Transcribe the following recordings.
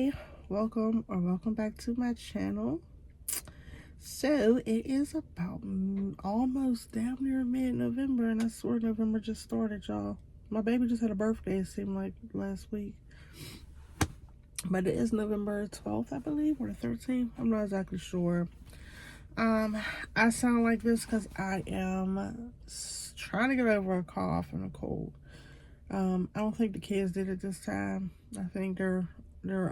Hey, welcome back to my channel. So it is about almost damn near mid-November, and I swear November just started, y'all. My baby just had a birthday, it seemed like last week, but it is November 12th, I believe, or the 13th. I'm not exactly sure. I sound like this because I am trying to get over a cough and a cold. I don't think the kids did it this time. I think they're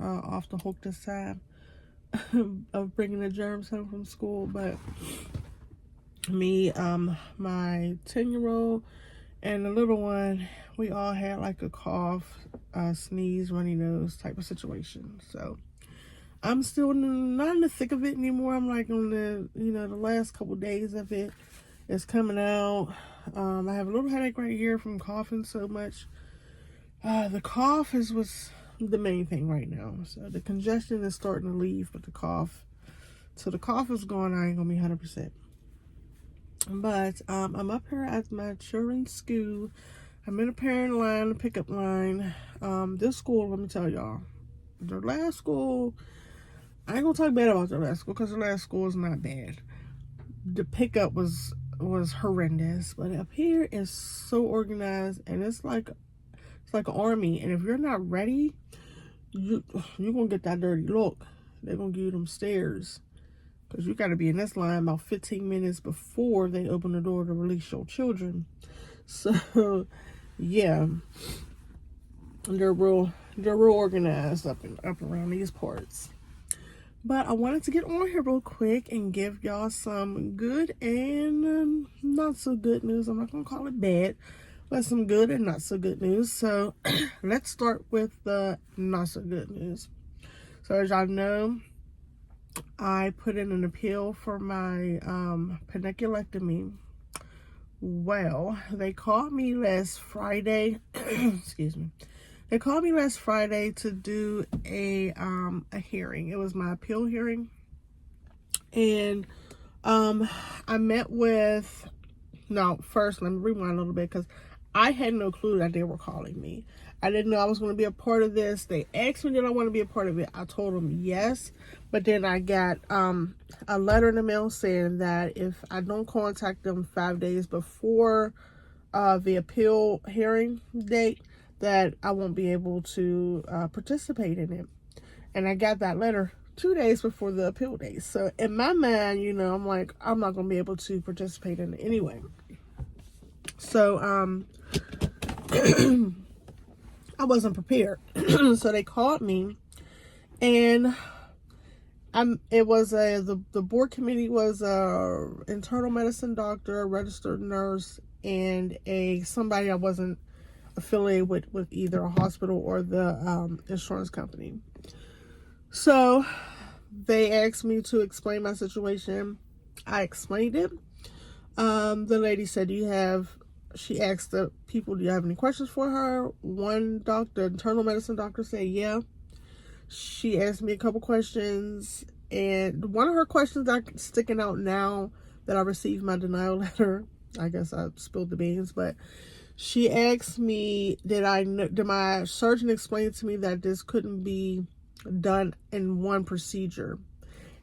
off the hook this time of bringing the germs home from school. But me, my 10-year-old and the little one, we all had like a cough, sneeze, runny nose type of situation. So I'm still not in the thick of it anymore. I'm like on the, the last couple days of it. It's coming out. I have a little headache right here from coughing so much. The cough is what's the main thing right now. So the congestion is starting to leave, but the cough, so the cough is gone. I ain't gonna be 100%. But I'm up here at my children's school. I'm in a parent line, a pickup line. This school, let me tell y'all, the last school, I ain't gonna talk bad about the last school because the last school is not bad. The pickup was horrendous, but up here is so organized, and it's like an army. And if you're not ready, you're gonna get that dirty look. They're gonna give you them stares because you got to be in this line about 15 minutes before they open the door to release your children. So yeah, they're real organized up around these parts. But I wanted to get on here real quick and give y'all some good and not so good news. I'm not gonna call it bad, but some good and not so good news. So let's start with the not so good news. So as y'all know, I put in an appeal for my peniculectomy. Well, they called me last Friday. Excuse me. They called me last Friday to do a hearing. It was my appeal hearing, and I met with. No, first let me rewind a little bit because I had no clue that they were calling me. I didn't know I was going to be a part of this. They asked me did I want to be a part of it. I told them yes, but then I got a letter in the mail saying that if I don't contact them 5 days before the appeal hearing date, that I won't be able to participate in it. And I got that letter 2 days before the appeal date. So in my mind, I'm like, I'm not going to be able to participate in it anyway. So I wasn't prepared. So they called me, and it was the board committee was a internal medicine doctor, a registered nurse, and somebody I wasn't affiliated with either a hospital or the insurance company. So they asked me to explain my situation. I explained it. The lady said, she asked the people, do you have any questions for her? One doctor, internal medicine doctor, said yeah. She asked me a couple questions, and one of her questions that's sticking out now that I received my denial letter, I guess I spilled the beans, but she asked me, did my surgeon explain to me that this couldn't be done in one procedure?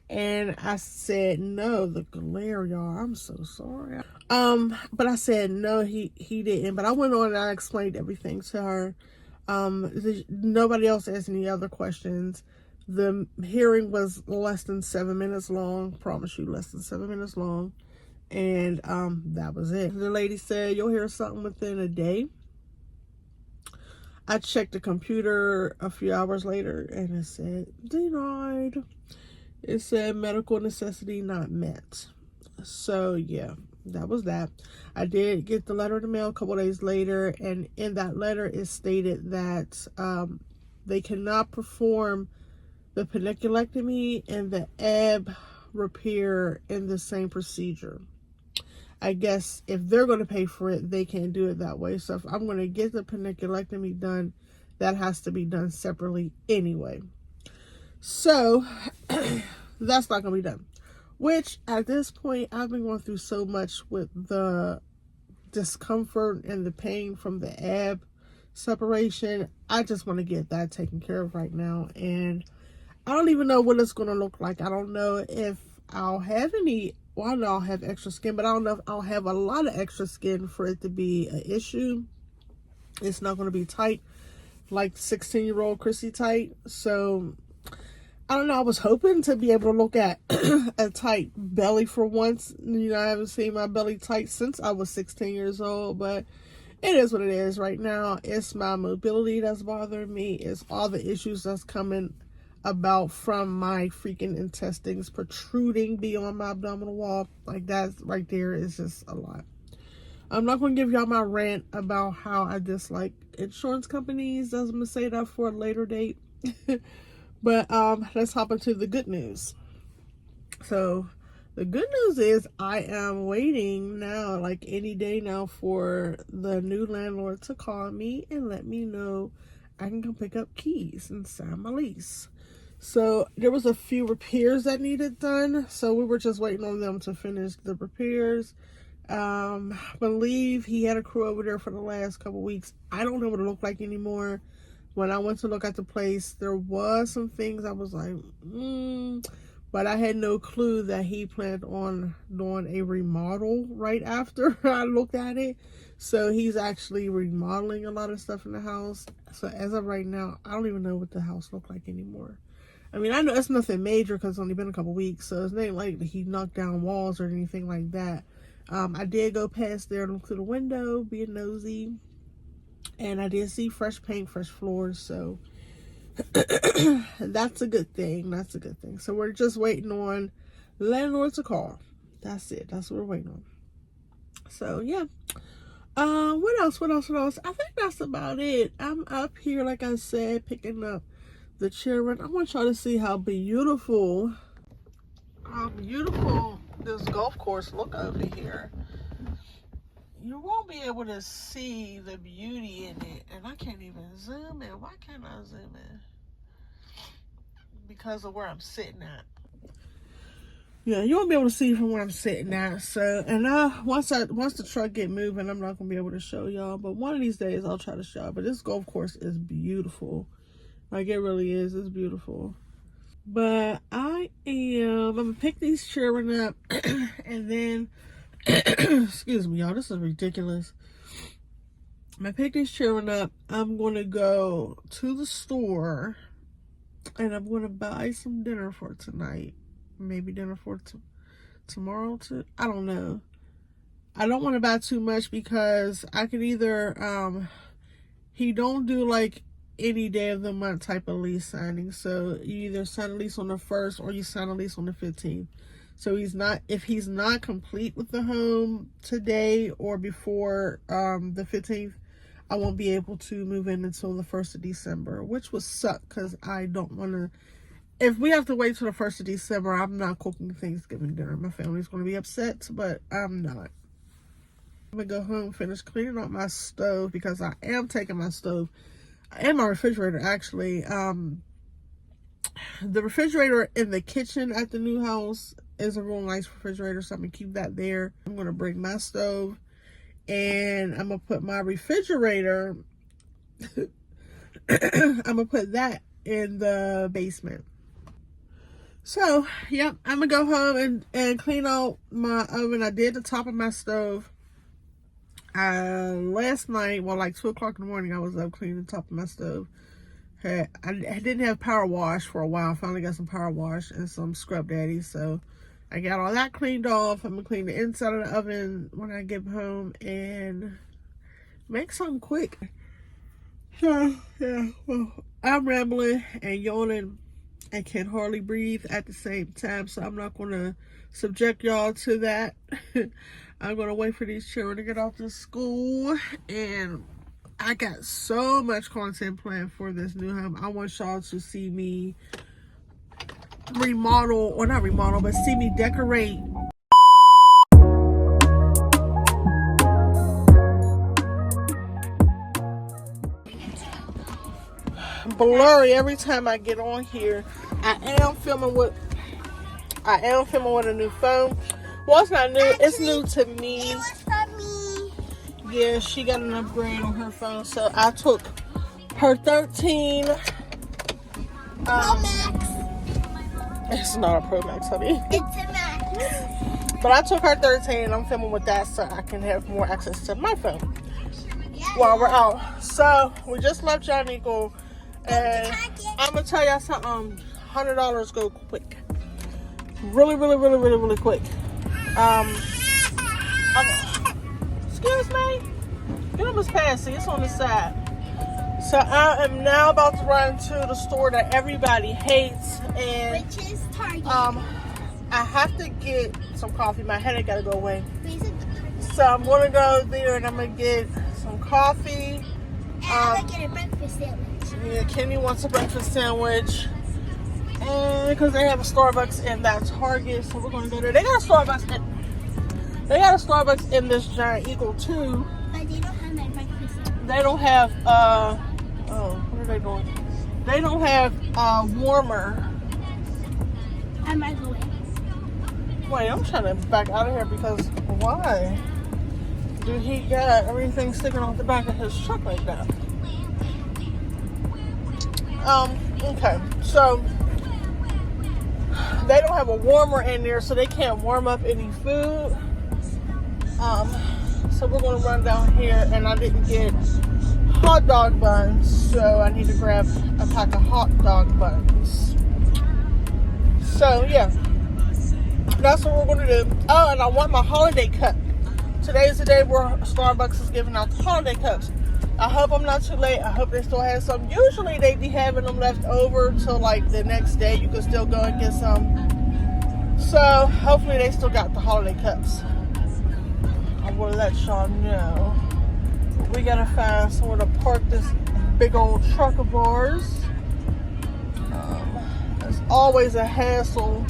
And I said, no, the glare, y'all, I'm so sorry. But I said, no, he didn't. But I went on and I explained everything to her. Nobody else asked any other questions. The hearing was less than 7 minutes long. Promise you, less than 7 minutes long. And that was it. The lady said, you'll hear something within a day. I checked the computer a few hours later and it said, denied. It said medical necessity not met. So yeah, that was that. I did get the letter in the mail a couple days later, and in that letter it stated that they cannot perform the peniculectomy and the ab repair in the same procedure. I guess if they're going to pay for it, they can't do it that way. So if I'm going to get the peniculectomy done, that has to be done separately anyway. So that's not going to be done. Which at this point, I've been going through so much with the discomfort and the pain from the ab separation. I just want to get that taken care of right now. And I don't even know what it's going to look like. I don't know if I'll have any. Well, I know I'll have extra skin, but I don't know if I'll have a lot of extra skin for it to be an issue. It's not going to be tight like 16-year-old Crissy tight. So I don't know. I was hoping to be able to look at a tight belly for once. You know, I haven't seen my belly tight since I was 16 years old, but it is what it is right now. It's my mobility that's bothering me. It's all the issues that's coming about from my freaking intestines protruding beyond my abdominal wall. Like, that's right there is just a lot. I'm not going to give y'all my rant about how I dislike insurance companies. I'm going to say that for a later date. But let's hop into the good news. So the good news is I am waiting now, like any day now, for the new landlord to call me and let me know I can come pick up keys and sign my lease. So there was a few repairs that needed done. So we were just waiting on them to finish the repairs. I believe he had a crew over there for the last couple weeks. I don't know what it looked like anymore. When I went to look at the place, there was some things I was like, but I had no clue that he planned on doing a remodel right after I looked at it. So he's actually remodeling a lot of stuff in the house. So as of right now, I don't even know what the house looked like anymore. I mean, I know it's nothing major because it's only been a couple weeks. So it's not like he knocked down walls or anything like that. I did go past there and look through the window, being nosy. And I did see fresh paint, fresh floors. So that's a good thing. That's a good thing. So we're just waiting on the landlord to call. That's it. That's what we're waiting on. So yeah. What else? I think that's about it. I'm up here, like I said, picking up the children. I want y'all to see how beautiful this golf course look over here. You won't be able to see the beauty in it. And I can't even zoom in. Why can't I zoom in? Because of where I'm sitting at. Yeah, you won't be able to see from where I'm sitting at. So, and once the truck get moving, I'm not going to be able to show y'all. But one of these days, I'll try to show y'all. But this golf course is beautiful. Like, it really is. It's beautiful. But I'm going to pick these children up. And then... excuse me, y'all, this is ridiculous. I'm gonna pick these children up. I'm gonna go to the store and I'm gonna buy some dinner for tonight. Maybe dinner for tomorrow too. I don't know. I don't want to buy too much because I could either he don't do like any day of the month type of lease signing. So you either sign a lease on the 1st or you sign a lease on the 15th. So if he's not complete with the home today or before the 15th, I won't be able to move in until the 1st of December, which would suck because I don't want to. If we have to wait till the 1st of December, I'm not cooking Thanksgiving dinner. My family's going to be upset, but I'm not. I'm going to go home, finish cleaning up my stove because I am taking my stove and my refrigerator actually. The refrigerator in the kitchen at the new house is a real nice refrigerator, so I'm going to keep that there. I'm going to bring my stove, and I'm going to put my refrigerator, I'm going to put that in the basement. So, yep, I'm going to go home and clean out my oven. I did the top of my stove. Last night, well, like 2 o'clock in the morning, I was up cleaning the top of my stove. I didn't have power wash for a while. I finally got some power wash and some scrub daddy. So I got all that cleaned off. I'm going to clean the inside of the oven when I get home and make something quick. So, yeah, well, I'm rambling and yawning and can hardly breathe at the same time. So I'm not going to subject y'all to that. I'm going to wait for these children to get off to school, and I got so much content planned for this new home. I want y'all to see me remodel, or not remodel, but see me decorate. Blurry every time I get on here. I am filming with a new phone. Well, it's not new. Actually, it's new to me. It was for me. Yeah, she got an upgrade on her phone, so I took her 13 Pro Max. It's not a Pro Max, honey. It's a Max. But I took her 13 and I'm filming with that so I can have more access to my phone while we're out. So we just left John Eagle, and I'm gonna tell y'all something. $100 go quick, really quick. Excuse me, get up, Miss Passy. It's on the side. So I am now about to run to the store that everybody hates, and Which is Target. I have to get some coffee. My headache gotta go away. So I'm gonna go there and I'm gonna get some coffee. And I'm gonna get a breakfast sandwich. Yeah, Kenny wants a breakfast sandwich. And because they have a Starbucks in that Target, so we're gonna go there. They got a Starbucks in this Giant Eagle too. But they don't have my breakfast sandwich. They don't have what are they doing? They don't have warmer. A microwave. Wait, I'm trying to back out of here because why? Dude, he got everything sticking off the back of his truck like that. Okay, so they don't have a warmer in there, so they can't warm up any food. So we're gonna run down here, and I didn't get hot dog buns, so I need to grab a pack of hot dog buns. So yeah, that's what we're gonna do. Oh, and I want my holiday cup. Today's the day where Starbucks is giving out the holiday cups. I hope I'm not too late. I hope they still have some. Usually they be having them left over till like the next day. You can still go and get some. So hopefully they still got the holiday cups. I will let y'all know. We gotta find somewhere to park this big old truck of ours. It's always a hassle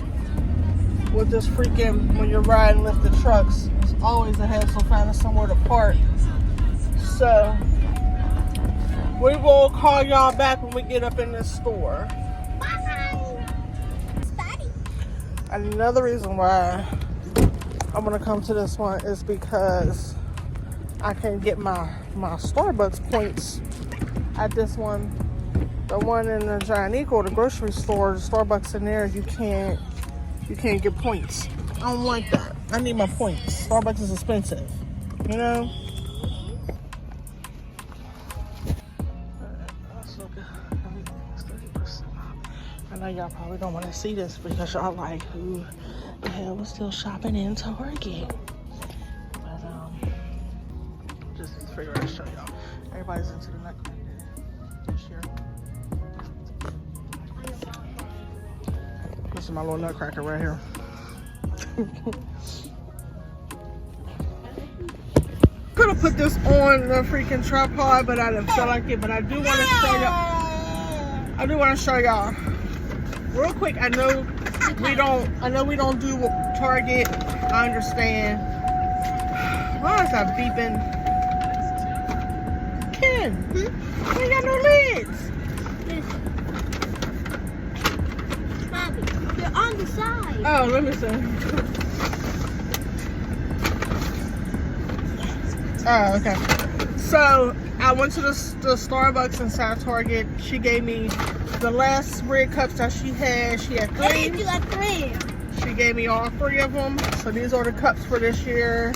with this freaking, when you're riding lifted trucks. It's always a hassle finding somewhere to park. So we will call y'all back when we get up in this store. Bye. Another reason why I'm gonna come to this one is because I can get my Starbucks points at this one. The one in the Giant Eagle, the grocery store, the Starbucks in there, you can't get points. I don't like that. I need my points. Starbucks is expensive, you know? I know y'all probably don't want to see this because y'all like, who the hell was still shopping in Target? But just to figure out to show y'all. Everybody's into the nutcracker this year. This is my little nutcracker right here. Could have put this on the freaking tripod, but I didn't feel like it. But I do want to show y'all. I do want to show y'all real quick. I know we don't do Target. I understand. Why is that beeping? Ken, we ain't got no lids. Bobby, they're on the side. Oh, let me see. Oh, okay. So I went to the Starbucks inside Target. She gave me the last red cups that she had. She had 3. You got 3. She gave me all 3 of them. So these are the cups for this year.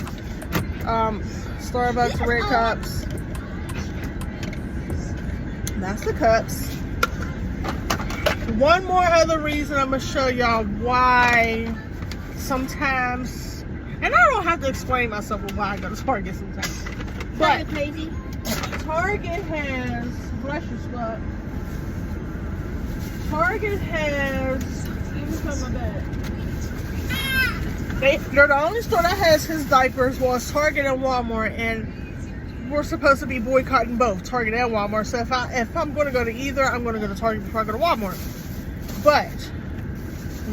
Starbucks red cups. That's the cups. One more other reason I'm gonna show y'all why sometimes, and I don't have to explain myself on why I go to Target sometimes. But crazy. Target has, bless you, slut. Target has, let me put my bag. They're the only store that has his diapers. Well, it's Target and Walmart, and we're supposed to be boycotting both Target and Walmart. So if I'm going to go to either, I'm going to go to Target before I go to Walmart. But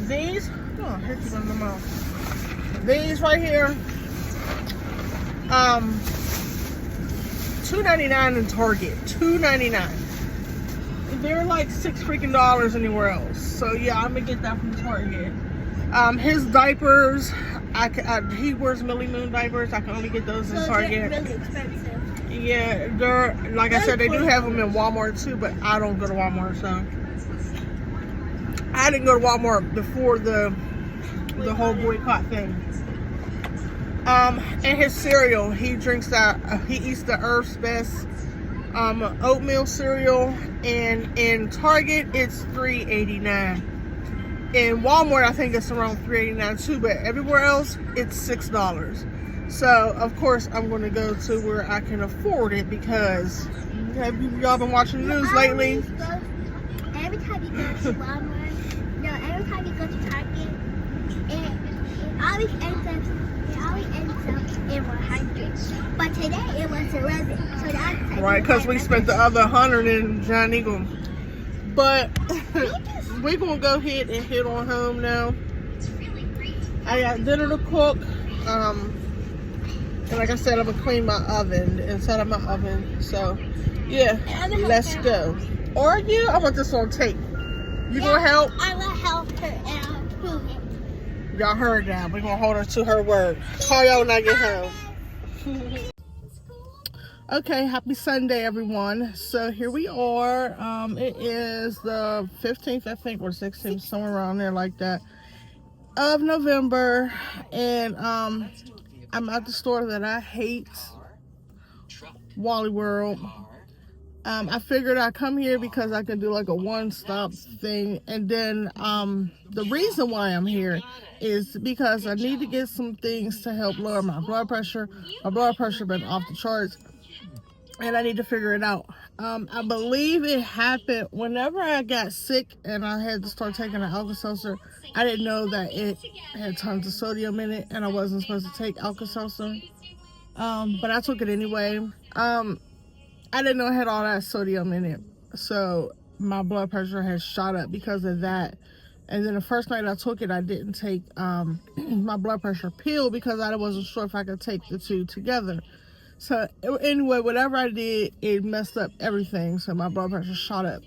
these, oh, I hit you in the mouth. These right here, $2.99 in Target. $2.99. They're like $6 freaking anywhere else. So yeah, I'm gonna get that from Target. His diapers, he wears Millie Moon diapers. I can only get those in Target. They're really expensive. Yeah, they're, like I said, they do have them in Walmart too, but I don't go to Walmart, so I didn't go to Walmart before the whole boycott thing. And his cereal, he drinks that. He eats the Earth's Best oatmeal cereal, and in Target it's $3.89. In Walmart, I think it's around $3.89 too, but everywhere else it's $6. So of course I'm going to go to where I can afford it, because have y'all been watching the news lately? Every time you go to Walmart, no, every time you go to Target, it always ends up in 100. But today it was 11. So that's Right, because we spent the other 100 in Giant Eagle. But we're going to go ahead and head on home now. I got dinner to cook. And like I said, I'm going to clean my oven, inside of my oven. So, yeah, let's go. Or you? I want this on tape. You going to help? I will help her and prove it. Y'all heard that. We're going to hold her to her word. Call y'all when I get home. Okay, happy Sunday, everyone. So here we are. It is the 15th, I think, or 16th, somewhere around there like that, of November. And I'm at the store that I hate, Wally World. I figured I'd come here because I could do like a one-stop thing. And then the reason why I'm here is because I need to get some things to help lower my blood pressure. My blood pressure been off the charts, and I need to figure it out. I believe it happened whenever I got sick and I had to start taking an Alka-Seltzer. I didn't know that it had tons of sodium in it, and I wasn't supposed to take Alka-Seltzer. But I took it anyway. I didn't know it had all that sodium in it. So my blood pressure has shot up because of that. And then the first night I took it, I didn't take my blood pressure pill because I wasn't sure if I could take the two together. So anyway, whatever I did, it messed up everything. So my blood pressure shot up.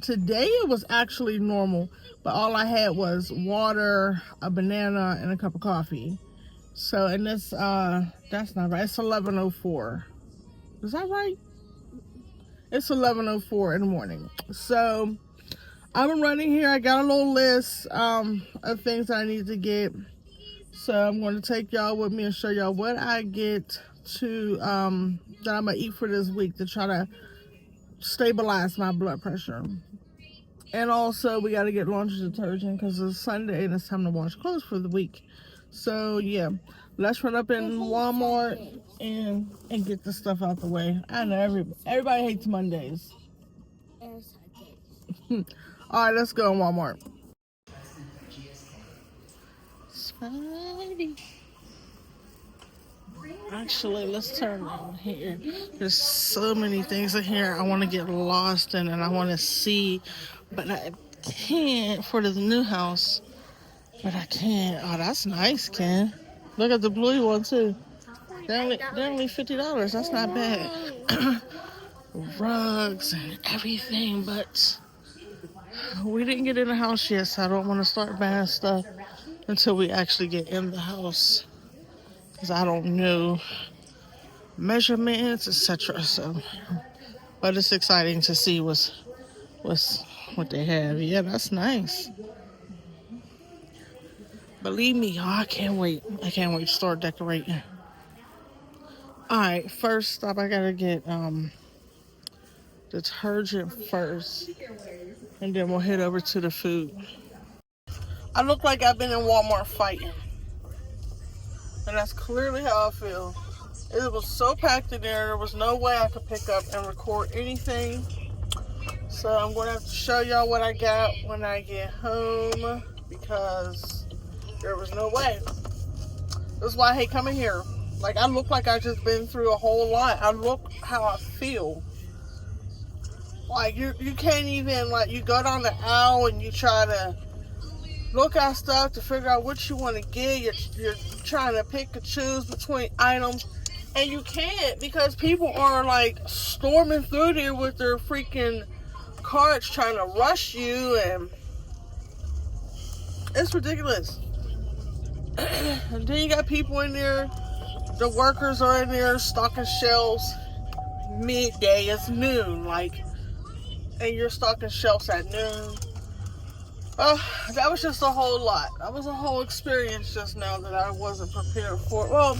Today it was actually normal, but all I had was water, a banana, and a cup of coffee. So, and this, that's not right. It's 11:04. Is that right? It's 11:04 in the morning. So I'm running here. I got a little list of things that I need to get. So I'm going to take y'all with me and show y'all what I get to that I'm gonna eat for this week to try to stabilize my blood pressure. And also we got to get laundry detergent because it's Sunday and it's time to wash clothes for the week. So yeah, let's run up in Walmart and get the stuff out the way. I know everybody hates Mondays. All right, let's go in Walmart. Spidey. Actually, let's turn around here. There's so many things in here I want to get lost in and I want to see, but I can't for the new house. But I can't. Oh, that's nice, Ken. Look at the blue one too. They're only $50. That's not bad. Rugs and everything, but we didn't get in the house yet, so I don't want to start buying stuff until we actually get in the house, because I don't know measurements, etc. So, but it's exciting to see what they have. Yeah, that's nice. Believe me, y'all, I can't wait. I can't wait to start decorating. Alright, first stop, I gotta get detergent first. And then we'll head over to the food. I look like I've been in Walmart fighting. And that's clearly how I feel. It was so packed in there, there was no way I could pick up and record anything. So I'm going to have to show y'all what I got when I get home, because there was no way. That's why I hate coming here. Like, I look like I just been through a whole lot. I look how I feel. Like, you can't even, like, you go down the aisle and you try to look at stuff to figure out what you want to get. You're trying to pick and choose between items, and you can't, because people are, like, storming through there with their freaking carts trying to rush you, and it's ridiculous. And then you got people in there, the workers are in there stocking shelves midday. It's noon, like, and you're stocking shelves at noon. That was just a whole lot. That was a whole experience just now that I wasn't prepared for. Well,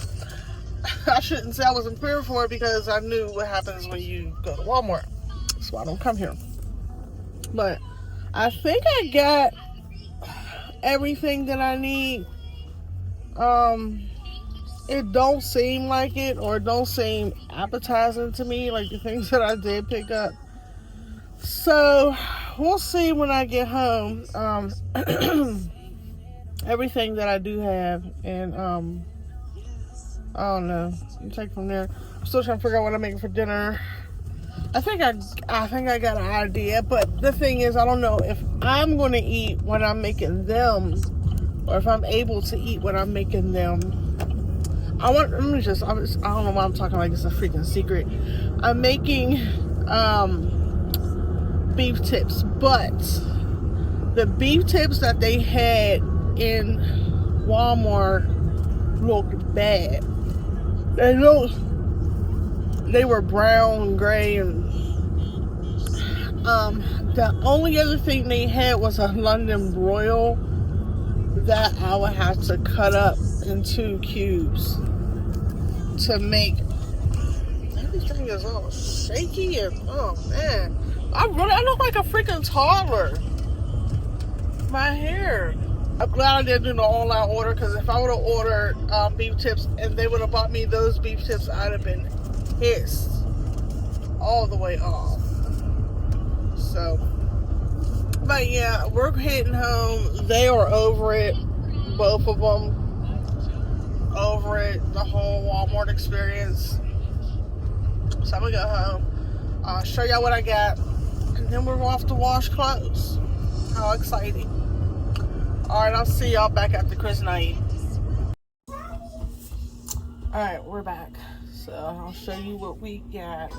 I shouldn't say I wasn't prepared for it because I knew what happens when you go to Walmart. That's why I don't come here. But I think I got everything that I need. It don't seem like it, or it don't seem appetizing to me, like the things that I did pick up. So we'll see when I get home. Everything that I do have, and I don't know. You take from there. I'm still trying to figure out what I'm making for dinner. I think I got an idea, but the thing is, I don't know if I'm going to eat when I'm making them, or if I'm able to eat when I'm making them. I don't know why I'm talking like it's a freaking secret. I'm making beef tips, but the beef tips that they had in Walmart looked bad. They were brown, gray, and the only other thing they had was a London broil that I would have to cut up into cubes to make. Everything is all shaky and oh man, I look like a freaking toddler. My hair. I'm glad I didn't do the online order, because if I would have ordered beef tips and they would have bought me those beef tips, I'd have been pissed all the way off. So, but yeah, we're heading home. They are over it, both of them. Over it, the whole Walmart experience. So I'm gonna go home, show y'all what I got, and then we're off to wash clothes. How exciting. Alright, I'll see y'all back at the Chris night. Alright, we're back. So I'll show you what we got.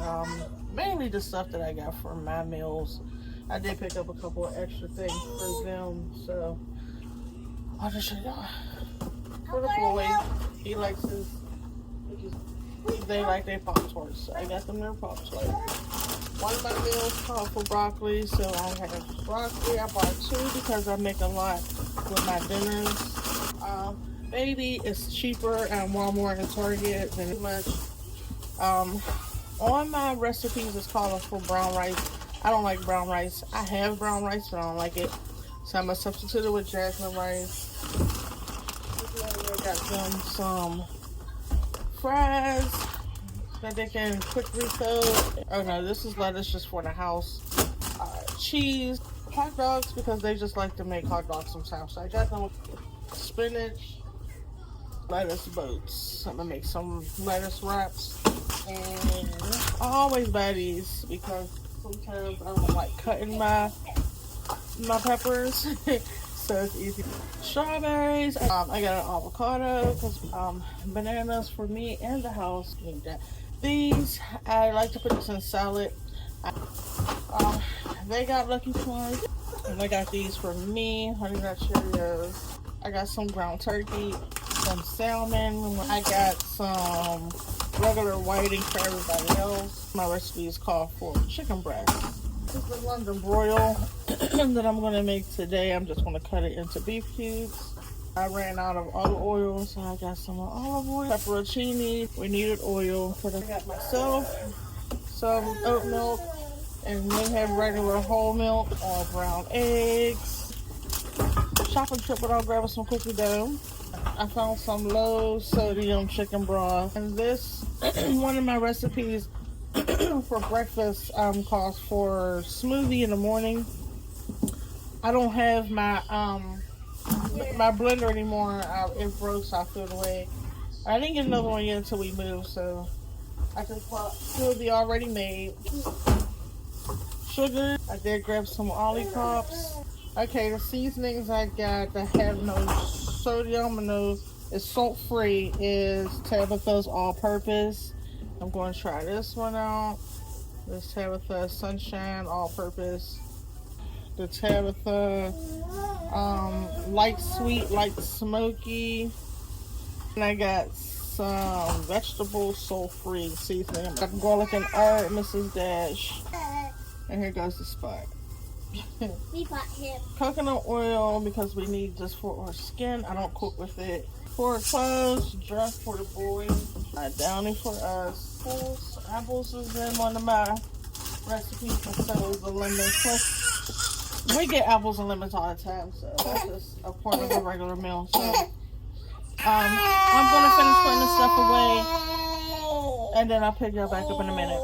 Mainly the stuff that I got for my meals. I did pick up a couple of extra things for them, so I'll just show y'all. For the boy, he likes his, they like their Pop-Tarts, so I got them their Pop-Tarts. One of my meals called for broccoli, so I have broccoli. I bought 2 because I make a lot with my dinners. Baby is cheaper at Walmart and Target than much. On my recipes, it's called for brown rice. I don't like brown rice. I have brown rice, but I don't like it, so I'm gonna substitute it with jasmine rice. I got them some fries that they can quickly cook. Oh no, this is lettuce just for the house. Cheese, hot dogs, because they just like to make hot dogs themselves. So I got them with spinach, lettuce boats. I'm gonna make some lettuce wraps, and I always buy these because sometimes I don't like cutting my peppers. So it's easy. Strawberries. I got an avocado because bananas for me and the house. Need that. These, I like to put this in salad. They got Lucky Charms, and I got these for me. Honey Nut Cheerios. I got some ground turkey, some salmon. I got some regular whiting for everybody else. My recipe is called for chicken breast. This is the London broil that I'm going to make today. I'm just going to cut it into beef cubes. I ran out of olive oil, so I got some olive oil. Pepperoncini. We needed oil. I got myself some oat milk, and they have regular whole milk or brown eggs. Shopping trip without grabbing some cookie dough. I found some low sodium chicken broth, and this one of my recipes for breakfast calls for smoothie in the morning. I don't have my my blender anymore. It broke, so I threw it away. I didn't get another one yet until we moved, so I just bought smoothie already made. Sugar. I did grab some olipop. Okay, the seasonings I got that have no sodium and no, it's salt free, is Tabitha's all-purpose. I'm going to try this one out. This Tabitha Sunshine all-purpose. The Tabitha light sweet, light smoky. And I got some vegetable salt-free seasoning. I got garlic and herb, Mrs. Dash. And here goes the spot. We bought him. Coconut oil because we need this for our skin. I don't cook with it. For our clothes, dress for the boy. Downy for us. Apples is in one of my recipes, and so is the lemons. Plus, we get apples and lemons all the time, so that's just a part of a regular meal. So I'm gonna finish putting this stuff away, and then I'll pick y'all back up in a minute.